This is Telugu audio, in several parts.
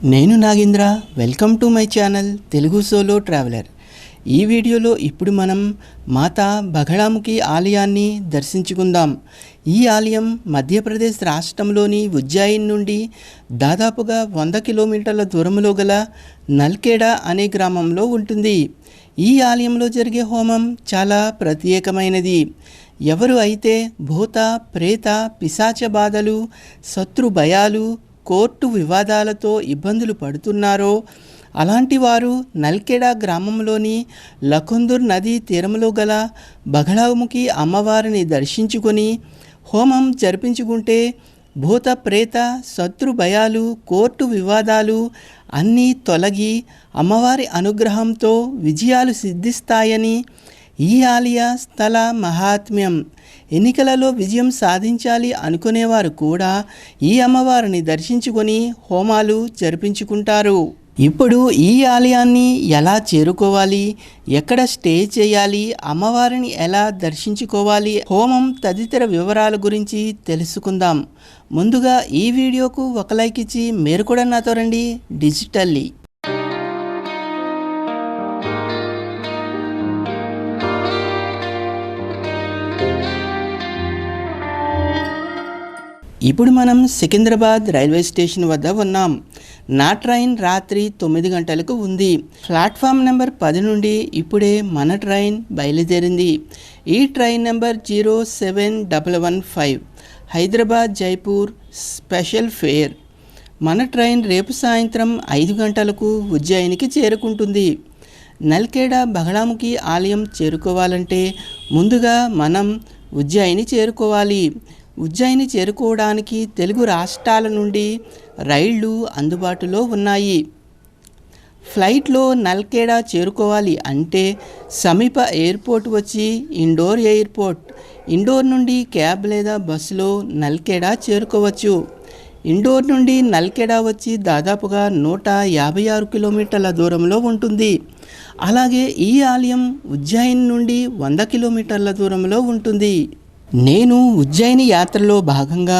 నేను Nagendra. Welcome to my channel Telugu solo traveller. ఈ వీడియోలో ఇప్పుడు మనం మాతా బగళాముఖి ఆలయాన్ని దర్శించుకుందాం. ఈ ఆలయం మధ్యప్రదేశ్ రాష్ట్రంలోని ఉజ్జయిన్ నుండి దాదాపుగా 100 కిలోమీటర్ల దూరంలో గల నల్కేడా అనే గ్రామంలో ఉంటుంది. ఈ ఆలయంలో జరిగే హోమం చాలా ప్రత్యేకమైనది. ఎవరు అయితే భూత ప్రేత పిశాచ బాధలు, శత్రు భయాలు, కోర్టు వివాదాలతో ఇబ్బందులు పడుతున్నారో అలాంటి వారు నల్కెడా గ్రామంలోని లఖుందూర్ నదీ తీరంలో గల బగళాముఖి అమ్మవారిని దర్శించుకొని హోమం జరిపించుకుంటే భూత ప్రేత శత్రు భయాలు, కోర్టు వివాదాలు అన్నీ తొలగి అమ్మవారి అనుగ్రహంతో విజయాలు సిద్ధిస్తాయని ఈ ఆలయ స్థల మహాత్మ్యం. ఎన్నికలలో విజయం సాధించాలి అనుకునేవారు కూడా ఈ అమ్మవారిని దర్శించుకొని హోమాలు జరిపించుకుంటారు. ఇప్పుడు ఈ ఆలయాన్ని ఎలా చేరుకోవాలి, ఎక్కడ స్టే చేయాలి, అమ్మవారిని ఎలా దర్శించుకోవాలి, హోమం తదితర వివరాల గురించి తెలుసుకుందాం. ముందుగా ఈ వీడియోకు ఒక లైక్ ఇచ్చి మీరు కూడా నాతో రండి డిజిటల్లీ. ఇప్పుడు మనం సికింద్రాబాద్ రైల్వే స్టేషన్ వద్ద ఉన్నాం. నా ట్రైన్ రాత్రి 9 గంటలకు ఉంది. ప్లాట్ఫామ్ నెంబర్ 10 నుండి ఇప్పుడే మన ట్రైన్ బయలుదేరింది. ఈ train number 07115 Hyderabad Jaipur special fair. మన ట్రైన్ రేపు సాయంత్రం 5 గంటలకు ఉజ్జయినికి చేరుకుంటుంది. నల్కేడా బగళాముఖి ఆలయం చేరుకోవాలంటే ముందుగా మనం ఉజ్జయిని చేరుకోవాలి. ఉజ్జయిని చేరుకోవడానికి తెలుగు రాష్ట్రాల నుండి రైళ్లు అందుబాటులో ఉన్నాయి. ఫ్లైట్లో నల్కేడా చేరుకోవాలి అంటే సమీప ఎయిర్పోర్ట్ వచ్చి ఇండోర్ ఎయిర్పోర్ట్. ఇండోర్ నుండి క్యాబ్ లేదా బస్సులో నల్కేడా చేరుకోవచ్చు. ఇండోర్ నుండి నల్కేడా వచ్చి దాదాపుగా 156 కిలోమీటర్ల దూరంలో ఉంటుంది. అలాగే ఈ ఆలయం ఉజ్జయిన్ నుండి 100 కిలోమీటర్ల దూరంలో ఉంటుంది. నేను ఉజ్జయిని యాత్రలో భాగంగా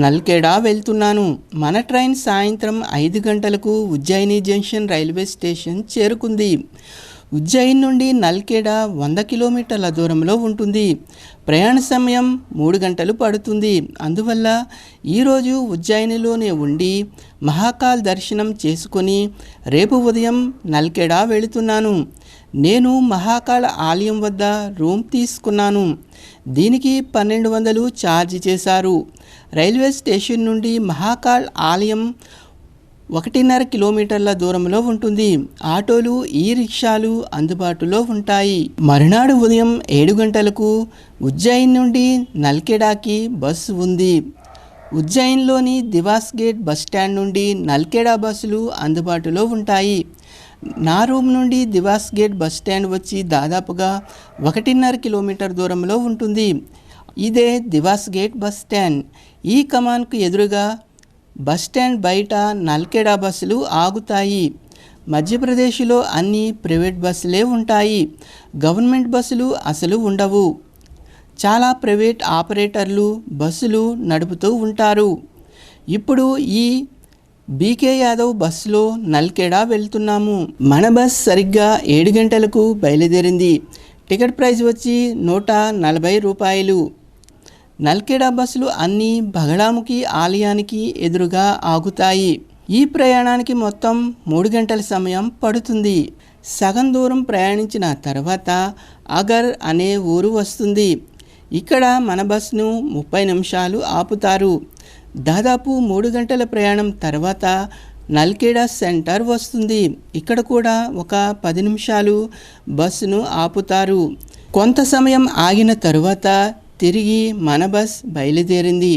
నల్కేడా వెళ్తున్నాను. మన ట్రైన్ సాయంత్రం 5 గంటలకు ఉజ్జయిని జంక్షన్ రైల్వే స్టేషన్ చేరుకుంది. ఉజ్జయిన్ నుండి నల్కేడా 100 కిలోమీటర్ల దూరంలో ఉంటుంది. ప్రయాణ సమయం 3 గంటలు పడుతుంది. అందువల్ల ఈరోజు ఉజ్జయినిలోనే ఉండి మహాకాల్ దర్శనం చేసుకొని రేపు ఉదయం నల్కేడా వెళుతున్నాను. నేను మహాకాళ ఆలయం వద్ద రూమ్ తీసుకున్నాను. దీనికి 1200 ఛార్జ్ చేశారు. రైల్వే స్టేషన్ నుండి మహాకాళ్ ఆలయం 1.5 కిలోమీటర్ల దూరంలో ఉంటుంది. ఆటోలు, ఈ రిక్షాలు అందుబాటులో ఉంటాయి. మరునాడు ఉదయం 7 గంటలకు ఉజ్జయిన్ నుండి నల్కేడాకి బస్సు ఉంది. ఉజ్జయిన్లోని దివాస్ గేట్ బస్టాండ్ నుండి నల్కేడా బస్సులు అందుబాటులో ఉంటాయి. నా రూమ్ నుండి దివాస్ గేట్ బస్టాండ్ వచ్చి దాదాపుగా 1.5 కిలోమీటర్ దూరంలో ఉంటుంది. ఇదే దివాస్ గేట్ బస్టాండ్. ఈ కమాన్కు ఎదురుగా బస్టాండ్ బయట నల్కేడా బస్సులు ఆగుతాయి. మధ్యప్రదేశ్లో అన్ని ప్రైవేట్ బస్సులే ఉంటాయి. గవర్నమెంట్ బస్సులు అసలు ఉండవు. చాలా ప్రైవేట్ ఆపరేటర్లు బస్సులు నడుపుతూ ఉంటారు. ఇప్పుడు ఈ బీకే యాదవ్ బస్సులో నల్కేడా వెళ్తున్నాము. మన బస్ సరిగ్గా 7 గంటలకు బయలుదేరింది. టికెట్ ప్రైస్ వచ్చి 140 రూపాయలు. నల్కేడా బస్సులు అన్నీ బగళాముఖి ఆలయానికి ఎదురుగా ఆగుతాయి. ఈ ప్రయాణానికి మొత్తం 3 గంటల సమయం పడుతుంది. సగం దూరం ప్రయాణించిన తర్వాత అగర్ అనే ఊరు వస్తుంది. ఇక్కడ మన బస్సును 30 నిమిషాలు ఆపుతారు. దాదాపు 3 గంటల ప్రయాణం తర్వాత నల్కేడా సెంటర్ వస్తుంది. ఇక్కడ కూడా ఒక 10 నిమిషాలు బస్సును ఆపుతారు. కొంత సమయం ఆగిన తరువాత తిరిగి మన బస్ బయలుదేరింది.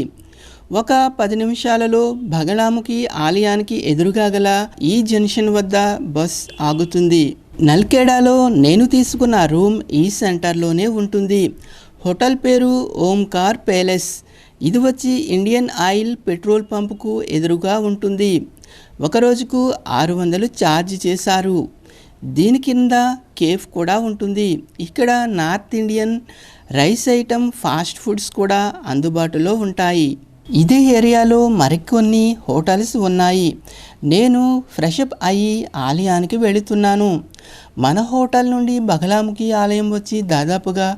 ఒక 10 నిమిషాలలో బగళాముఖి ఆలయానికి ఎదురుగా గల ఈ జంక్షన్ వద్ద బస్ ఆగుతుంది. నల్కేడాలో నేను తీసుకున్న రూమ్ ఈ సెంటర్లోనే ఉంటుంది. హోటల్ పేరు ఓంకార్ ప్యాలెస్. ఇది వచ్చి ఇండియన్ ఆయిల్ పెట్రోల్ పంపుకు ఎదురుగా ఉంటుంది. ఒక రోజుకు 600 ఛార్జ్ చేశారు. దీని కింద కేఫ్ కూడా ఉంటుంది. ఇక్కడ north Indian rice item, fast foods కూడా అందుబాటులో ఉంటాయి. ఇదే ఏరియాలో మరికొన్ని హోటల్స్ ఉన్నాయి. నేను ఫ్రెషప్ అయ్యి ఆలయానికి వెళుతున్నాను. మన హోటల్ నుండి బగలాముఖి ఆలయం వచ్చి దాదాపుగా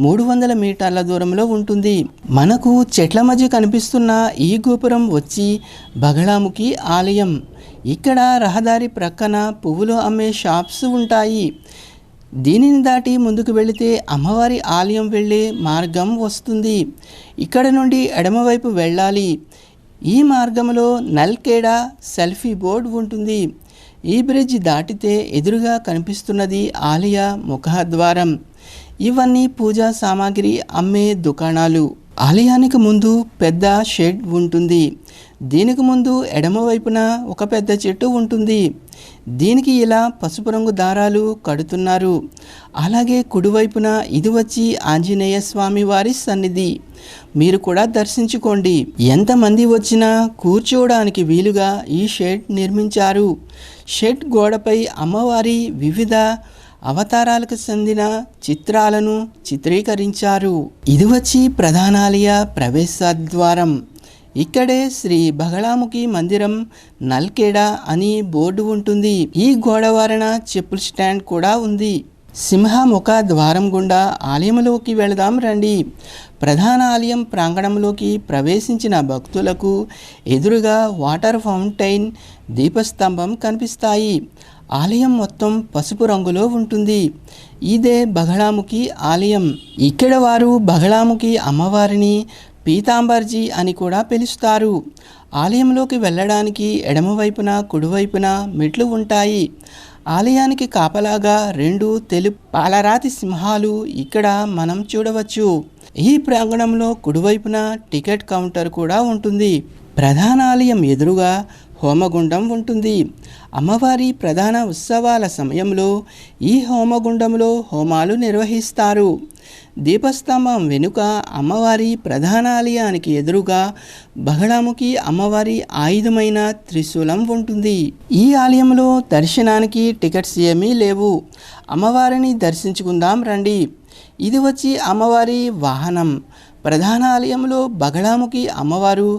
300 మీటర్ల దూరంలో ఉంటుంది. మనకు చెట్ల మధ్య కనిపిస్తున్న ఈ గోపురం వచ్చి బగలాముఖి ఆలయం. ఇక్కడ రహదారి ప్రక్కన పువ్వులు అమ్మే షాప్స్ ఉంటాయి. దీనిని దాటి ముందుకు వెళితే అమ్మవారి ఆలయం వెళ్ళే మార్గం వస్తుంది. ఇక్కడ నుండి ఎడమవైపు వెళ్ళాలి. ఈ మార్గంలో నల్కేడా సెల్ఫీ బోర్డ్ ఉంటుంది. ఈ బ్రిడ్జ్ దాటితే ఎదురుగా కనిపిస్తున్నది ఆలయ ముఖద్వారం. ఇవన్నీ పూజా సామాగ్రి అమ్మే దుకాణాలు. ఆలయానికి ముందు పెద్ద షెడ్ ఉంటుంది. దీనికి ముందు ఎడమవైపున ఒక పెద్ద చెట్టు ఉంటుంది. దీనికి ఇలా పసుపు రంగు దారాలు కడుతున్నారు. అలాగే కుడివైపున ఇది వచ్చి ఆంజనేయ స్వామి వారి సన్నిధి. మీరు కూడా దర్శించుకోండి. ఎంతమంది వచ్చినా కూర్చోవడానికి వీలుగా ఈ షెడ్ నిర్మించారు. షెడ్ గోడపై అమ్మవారి వివిధ అవతారాలకు చెందిన చిత్రాలను చిత్రీకరించారు. ఇది వచ్చి ప్రధానాలయ ప్రవేశ ద్వారం. ఇక్కడే శ్రీ బగలాముఖి మందిరం నల్కేడా అని బోర్డు ఉంటుంది. ఈ గోడవారణ చెప్పుల స్టాండ్ కూడా ఉంది. సింహముఖ ద్వారం గుండా ఆలయంలోకి వెళదాం రండి. ప్రధాన ఆలయం ప్రాంగణంలోకి ప్రవేశించిన భక్తులకు ఎదురుగా వాటర్ ఫౌంటైన్, దీపస్తంభం కనిపిస్తాయి. ఆలయం మొత్తం పసుపు రంగులో ఉంటుంది. ఇదే బగలాముఖి ఆలయం. ఇక్కడ వారు బగలాముఖి అమ్మవారిని పీతాంబర్జీ అని కూడా పిలుస్తారు. ఆలయంలోకి వెళ్ళడానికి ఎడమవైపున కుడివైపున మెట్లు ఉంటాయి. ఆలయానికి కాపలాగా 2 తెలుపు పాలరాతి సింహాలు ఇక్కడ మనం చూడవచ్చు. ఈ ప్రాంగణంలో కుడివైపున టికెట్ కౌంటర్ కూడా ఉంటుంది. ప్రధాన ఆలయం ఎదురుగా హోమగుండం ఉంటుంది. అమ్మవారి ప్రధాన ఉత్సవాల సమయంలో ఈ హోమగుండంలో హోమాలు నిర్వహిస్తారు. దీపస్తంభం వెనుక అమ్మవారి ప్రధాన ఆలయానికి ఎదురుగా బగలాముఖి అమ్మవారి ఆయుధమైన త్రిశూలం ఉంటుంది. ఈ ఆలయంలో దర్శనానికి టికెట్స్ ఏమీ లేవు. అమ్మవారిని దర్శించుకుందాం రండి. ఇది వచ్చి అమ్మవారి వాహనం. ప్రధాన ఆలయంలో బగలాముఖి అమ్మవారు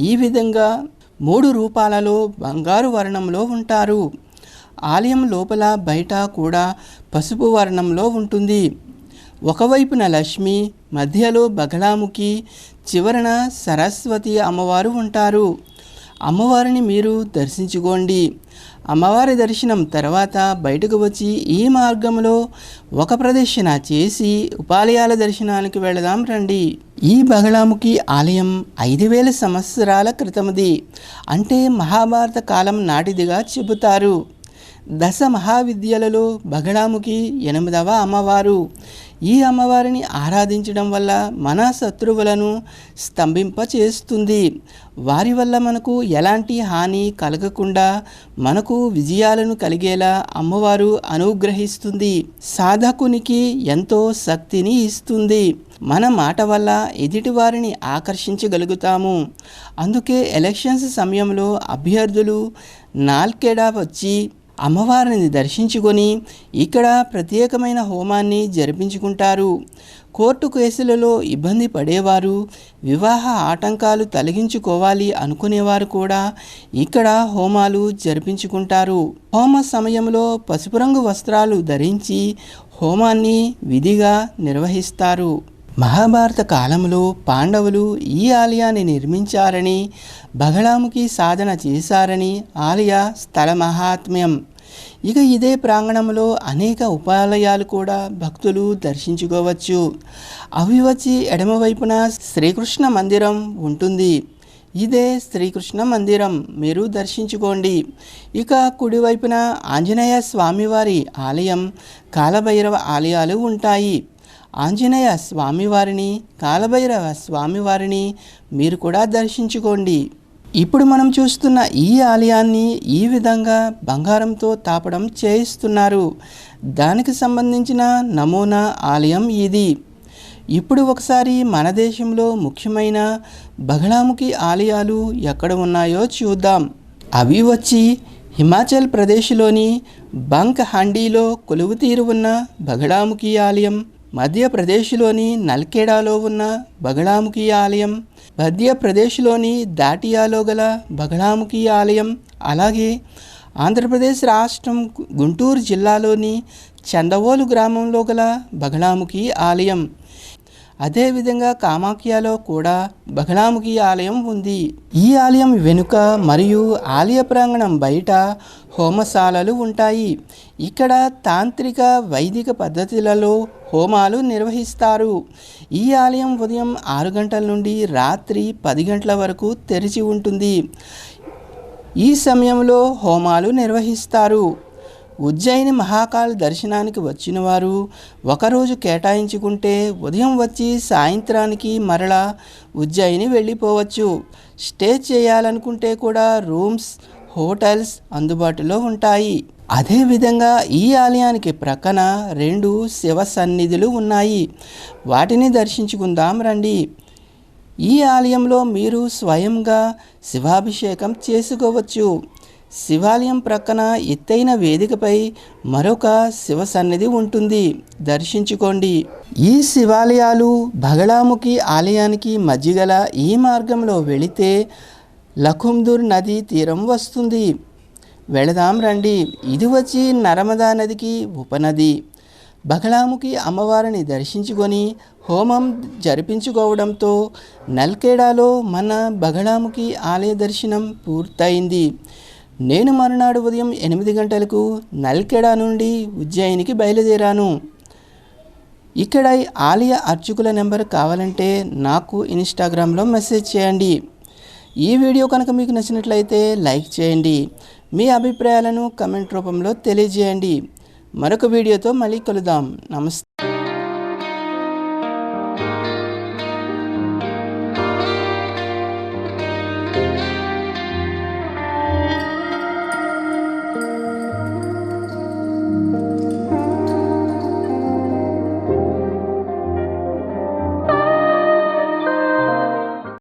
ఈ విధంగా 3 రూపాలలో బంగారు వర్ణంలో ఉంటారు. ఆలయం లోపల బయట కూడా పసుపు వర్ణంలో ఉంటుంది. ఒకవైపున లక్ష్మి, మధ్యలో బగలాముఖి, చివరన సరస్వతి అమ్మవారు ఉంటారు. అమ్మవారిని మీరు దర్శించుకోండి. అమ్మవారి దర్శనం తర్వాత బయటకు వచ్చి ఈ మార్గంలో ఒక ప్రదక్షిణ చేసి ఉపాలయాల దర్శనానికి వెళదాం రండి. ఈ బగలాముఖి ఆలయం 5000 సంవత్సరాల క్రితమది. అంటే మహాభారత కాలం నాటిదిగా చెబుతారు. దశ మహావిద్యలలో బగలాముఖి 8వ అమ్మవారు. ఈ అమ్మవారిని ఆరాధించడం వల్ల మన శత్రువులను స్తంభింపచేస్తుంది. వారి వల్ల మనకు ఎలాంటి హాని కలగకుండా మనకు విజయాలను కలిగేలా అమ్మవారు అనుగ్రహిస్తుంది. సాధకునికి ఎంతో శక్తిని ఇస్తుంది. మన మాట వల్ల ఎదుటి వారిని ఆకర్షించగలుగుతాము. అందుకే ఎలక్షన్స్ సమయంలో అభ్యర్థులు నాల్కేడా వచ్చి అమ్మవారిని దర్శించుకొని ఇక్కడ ప్రత్యేకమైన హోమాన్ని జరిపించుకుంటారు. కోర్టు కేసులలో ఇబ్బంది పడేవారు, వివాహ ఆటంకాలు తొలగించుకోవాలి అనుకునేవారు కూడా ఇక్కడ హోమాలు జరిపించుకుంటారు. హోమ సమయంలో పసుపు రంగు వస్త్రాలు ధరించి హోమాన్ని విధిగా నిర్వహిస్తారు. మహాభారత కాలంలో పాండవులు ఈ ఆలయాన్ని నిర్మించారని, బగలాముఖి సాధన చేశారని ఆలయ స్థల మహాత్మ్యం. ఇక ఇదే ప్రాంగణంలో అనేక ఉపాలయాలు కూడా భక్తులు దర్శించుకోవచ్చు. అవి వచ్చి ఎడమవైపున శ్రీకృష్ణ మందిరం ఉంటుంది. ఇదే శ్రీకృష్ణ మందిరం, మీరు దర్శించుకోండి. ఇక కుడివైపున ఆంజనేయ స్వామివారి ఆలయం, కాలభైరవ ఆలయాలు ఉంటాయి. ఆంజనేయ స్వామివారిని, కాలభైరవ స్వామివారిని మీరు కూడా దర్శించుకోండి. ఇప్పుడు మనం చూస్తున్న ఈ ఆలయాన్ని ఈ విధంగా బంగారంతో తాపడం చేయిస్తున్నారు. దానికి సంబంధించిన నమూనా ఆలయం ఇది. ఇప్పుడు ఒకసారి మన దేశంలో ముఖ్యమైన బగలాముఖి ఆలయాలు ఎక్కడ ఉన్నాయో చూద్దాం. అవి వచ్చి హిమాచల్ ప్రదేశ్లోని బంక్ హండీలో కొలువుతీరు ఉన్న బగలాముఖి ఆలయం, మధ్యప్రదేశ్లోని నల్కేడాలో ఉన్న బగలాముఖి ఆలయం, మధ్యప్రదేశ్లోని దాటియాలో గల బగళాముఖి ఆలయం, అలాగే ఆంధ్రప్రదేశ్ రాష్ట్రం గుంటూరు జిల్లాలోని చందవోలు గ్రామంలో గల బగళాముఖి ఆలయం, అదేవిధంగా కామాఖ్యలో కూడా బగళాముఖి ఆలయం ఉంది. ఈ ఆలయం వెనుక మరియు ఆలయ ప్రాంగణం బయట హోమశాలలు ఉంటాయి. ఇక్కడ తాంత్రిక వైదిక పద్ధతులలో హోమాలు నిర్వహిస్తారు. ఈ ఆలయం ఉదయం 6 గంటల నుండి రాత్రి 10 గంటల వరకు తెరిచి ఉంటుంది. ఈ సమయంలో హోమాలు నిర్వహిస్తారు. ఉజ్జయిని మహాకాల్ దర్శనానికి వచ్చిన వారు ఒకరోజు కేటాయించుకుంటే ఉదయం వచ్చి సాయంత్రానికి మరలా ఉజ్జయిని వెళ్ళిపోవచ్చు. స్టే చేయాలనుకుంటే కూడా రూమ్స్, హోటల్స్ అందుబాటులో ఉంటాయి. అదేవిధంగా ఈ ఆలయానికి ప్రక్కన 2 శివ సన్నిధులు ఉన్నాయి. వాటిని దర్శించుకుందాం రండి. ఈ ఆలయంలో మీరు స్వయంగా శివాభిషేకం చేసుకోవచ్చు. శివాలయం ప్రక్కన ఎత్తైన వేదికపై మరొక శివ సన్నిధి ఉంటుంది, దర్శించుకోండి. ఈ శివాలయాలు బగళాముఖి ఆలయానికి మధ్యగల ఈ మార్గంలో వెళితే లఖుందూర్ నది తీరం వస్తుంది. వెళదాం రండి. ఇది వచ్చి నర్మదా నదికి ఉపనది. బగళాముఖి అమ్మవారిని దర్శించుకొని హోమం జరిపించుకోవడంతో నల్కేడాలో మన బగళాముఖి ఆలయ దర్శనం పూర్తయింది. నేను మరునాడు ఉదయం 8 గంటలకు నల్కెడా నుండి ఉజ్జయినికి బయలుదేరాను. ఇక్కడ ఆలయ అర్చకుల నెంబర్ కావాలంటే నాకు ఇన్స్టాగ్రామ్లో మెసేజ్ చేయండి. ఈ వీడియో కనుక మీకు నచ్చినట్లయితే లైక్ చేయండి. మీ అభిప్రాయాలను కమెంట్ రూపంలో తెలియజేయండి. మరొక వీడియోతో మళ్ళీ కలుద్దాం. నమస్తే.